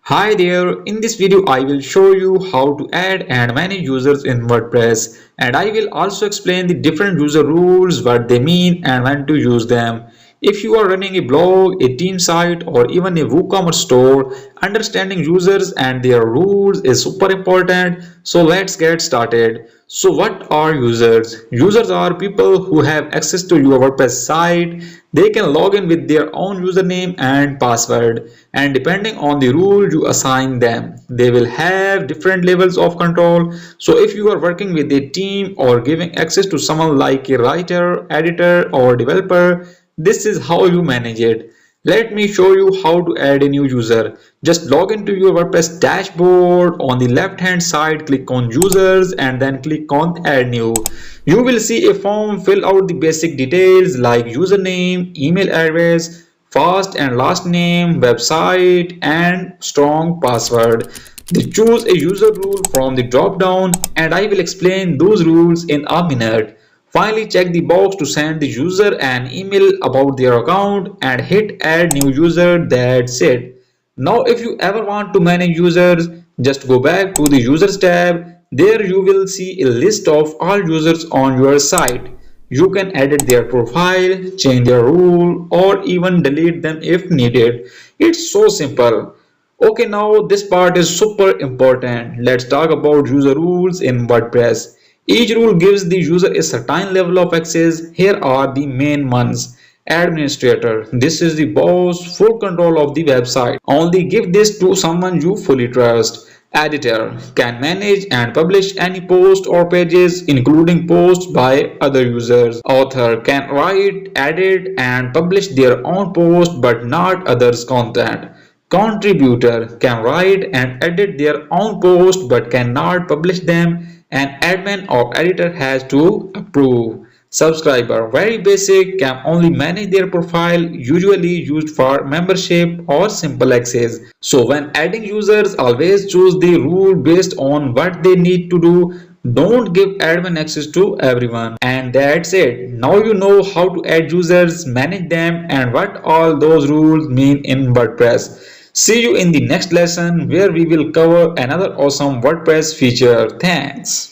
Hi there, in this video I will show you how to add and manage users in WordPress, and I will also explain the different user rules, what they mean and when to use them. If you are running a blog, a team site or even a WooCommerce store, understanding users and their rules is super important. So let's get started. So what are users? Users are people who have access to your WordPress site. They can log in with their own username and password, and depending on the rule you assign them, they will have different levels of control. So if you are working with a team or giving access to someone like a writer, editor or developer, this is how you manage it. Let me show you how to add a new user. Just log into your WordPress dashboard. On the left hand side, click on users and then click on add new. You will see a form. Fill out the basic details like username, email address, first and last name, website and strong password. Choose a user rule from the drop down and I will explain those rules in a minute. Finally, check the box to send the user an email about their account and hit add new user. That's it. Now if you ever want to manage users, just go back to the users tab. There you will see a list of all users on your site. You can edit their profile, change their rule or even delete them if needed. It's so simple. Okay, now this part is super important. Let's talk about user rules in WordPress. Each rule gives the user a certain level of access. Here are the main ones. Administrator. This is the boss, full control of the website. Only give this to someone you fully trust. Editor can manage and publish any post or pages, including posts by other users. Author can write, edit, and publish their own post but not others' content. Contributor can write and edit their own post but cannot publish them. An admin or editor has to approve. Subscriber, very basic, can only manage their profile, usually used for membership or simple access. So when adding users, always choose the rule based on what they need to do. Don't give admin access to everyone. And that's it. Now you know how to add users, manage them, and what all those rules mean in WordPress. See you in the next lesson where we will cover another awesome WordPress feature. Thanks.